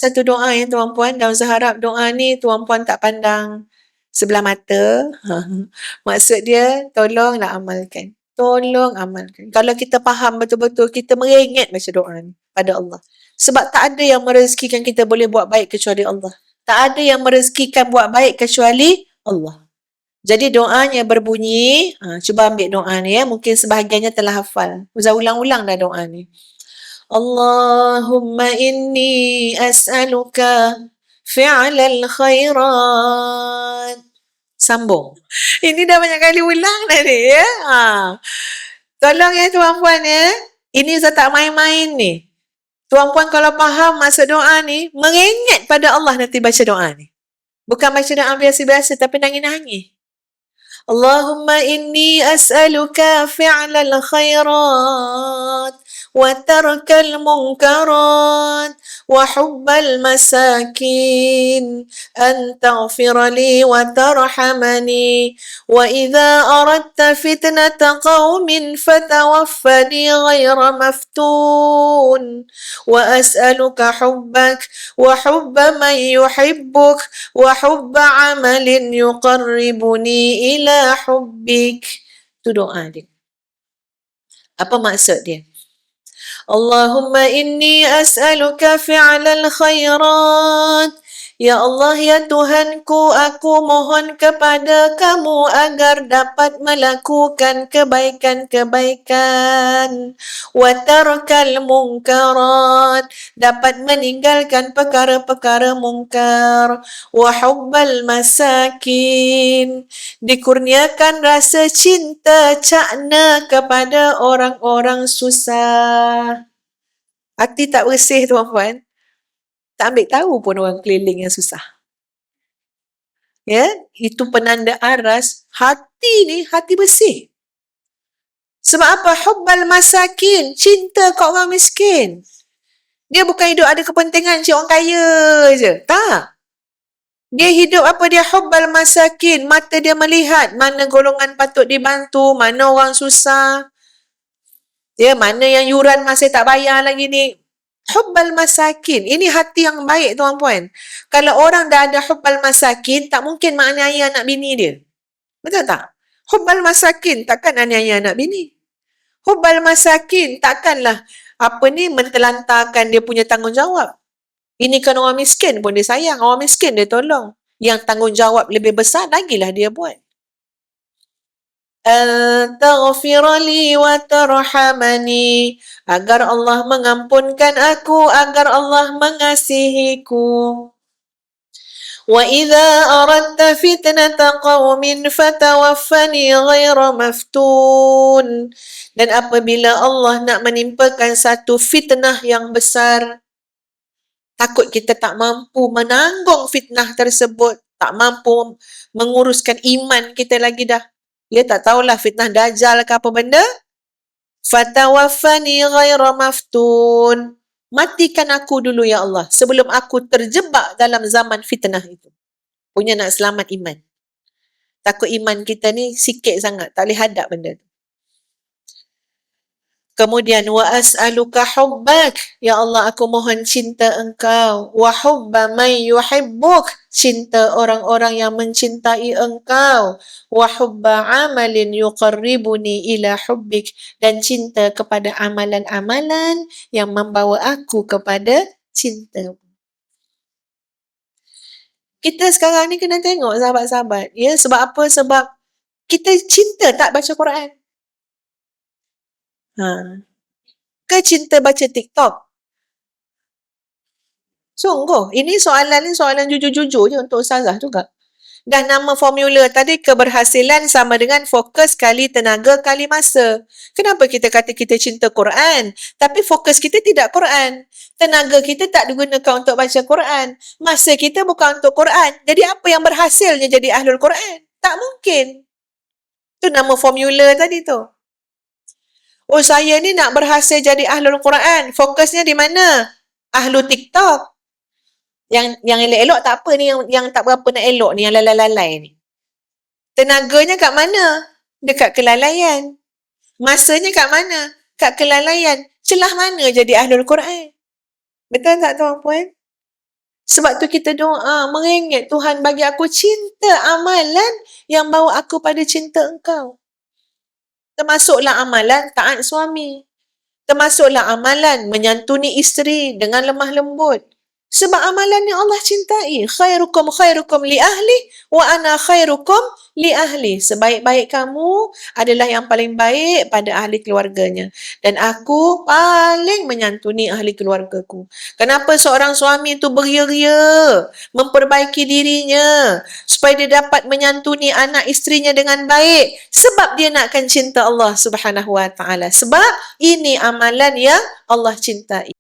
Satu doa ya tuan-puan, dan Ustaz harap doa ni tuan-puan tak pandang sebelah mata. Maksud dia, tolonglah amalkan. Tolong amalkan. Kalau kita faham betul-betul, kita merengek baca doa ni pada Allah. Sebab tak ada yang merezekikan kita boleh buat baik kecuali Allah. Tak ada yang merezekikan buat baik kecuali Allah. Jadi doanya berbunyi, cuba ambil doa ni ya, mungkin sebahagiannya telah hafal. Ustaz ulang-ulang dah doa ni. Allahumma inni as'aluka fi'lal khairat. Sambung. Ini dah banyak kali ulang dah ni ya. Tolong ya tuan-puan ya. Ini Ustaz tak main-main ni. Tuan-puan kalau faham maksud doa ni, merengek pada Allah nanti baca doa ni. Bukan baca doa biasa-biasa tapi nangis-nangis. Allahumma inni as'aluka fi'lal khairat wa tarkal munkarat wa hubbal masakin an taghfira li wa tarhamani wa idza aradta fitnata qaumin fatawaffani ghayra maftun wa as'aluka hubbak wa hubba man yuhibbuk wa hubba amalin yuqarribuni ila hubbik. Itu doa dia. Apa maksud dia? Allahumma inni as'aluka fi'lal khairat. Ya Allah, ya Tuhanku, aku mohon kepada kamu agar dapat melakukan kebaikan-kebaikan. Wa tarkal munkarat, dapat meninggalkan perkara-perkara mungkar. Wa hubbal masakin, dikurniakan rasa cinta cakna kepada orang-orang susah. Hati tak bersih tuan-puan, tak ambil tahu pun orang keliling yang susah. Ya, itu penanda aras hati ni, hati bersih. Sebab apa? Hubbal masakin, cinta kat orang miskin. Dia bukan hidup ada kepentingan cik orang kaya je. Tak. Dia hidup apa dia? Hubbal masakin. Mata dia melihat mana golongan patut dibantu, mana orang susah. Ya, mana yang yuran masih tak bayar lagi ni. Hubbal masakin. Ini hati yang baik tuan-puan. Kalau orang dah ada hubbal masakin, tak mungkin menganiaya anak bini dia. Betul tak? Hubbal masakin, takkan aniaya anak bini. Hubbal masakin, takkanlah mentelantarkan dia punya tanggungjawab. Ini kan orang miskin pun dia sayang. Orang miskin dia tolong. Yang tanggungjawab lebih besar, lagilah dia buat. Taghfira li wa tarhamani, agar Allah mengampunkan aku, agar Allah mengasihiku. Wa idza aradta fitnata qaumin fatawaffani ghaira maftun. Dan apabila Allah nak menimpakan satu fitnah yang besar, takut kita tak mampu menanggung fitnah tersebut, tak mampu menguruskan iman kita lagi dah. Ya, tak tahulah fitnah dajjal ke apa benda. Fatawaffani ghaira maftun. Matikan aku dulu ya Allah sebelum aku terjebak dalam zaman fitnah itu. Punya nak selamat iman. Takut iman kita ni sikit sangat, tak boleh hadap benda tu. Kemudian wa as'aluka hubbak, ya Allah aku mohon cinta engkau. Wa hubba man yuhibbuk, cinta orang-orang yang mencintai engkau. Wa hubba amalin yuqarribuni ila hubbik, dan cinta kepada amalan-amalan yang membawa aku kepada cinta. Kita sekarang ni kena tengok sahabat-sahabat. Ya, sebab apa? Sebab kita cinta tak baca Quran. Ke cinta baca TikTok? Sungguh, ini soalan jujur-jujur je untuk ustazah juga. Dah nama formula tadi, keberhasilan sama dengan fokus kali tenaga kali masa. Kenapa kita kata kita cinta Quran, tapi fokus kita tidak Quran? Tenaga kita tak digunakan untuk baca Quran. Masa kita bukan untuk Quran. Jadi apa yang berhasilnya jadi ahlul Quran? Tak mungkin. Itu nama formula tadi tu. Oh, saya ni nak berhasil jadi ahlul Quran. Fokusnya di mana? Ahlu TikTok. Yang elok-elok tak apa ni, yang tak berapa nak elok ni, yang lalai-lalai ni. Tenaganya kat mana? Dekat kelalaian. Masanya kat mana? Kat kelalaian. Celah mana jadi ahlul Quran? Betul tak tuan-puan? Sebab tu kita doa, mengingit Tuhan bagi aku cinta amalan yang bawa aku pada cinta Engkau. Termasuklah amalan taat suami. Termasuklah amalan menyantuni isteri dengan lemah lembut. Sebab amalan yang Allah cintai. Khairukum li ahli wa ana khairukum li ahli. Sebaik-baik kamu adalah yang paling baik pada ahli keluarganya. Dan aku paling menyantuni ahli keluargaku. Kenapa seorang suami itu beria-ria memperbaiki dirinya supaya dia dapat menyantuni anak isterinya dengan baik? Sebab dia nakkan cinta Allah Subhanahu wa taala. Sebab ini amalan yang Allah cintai.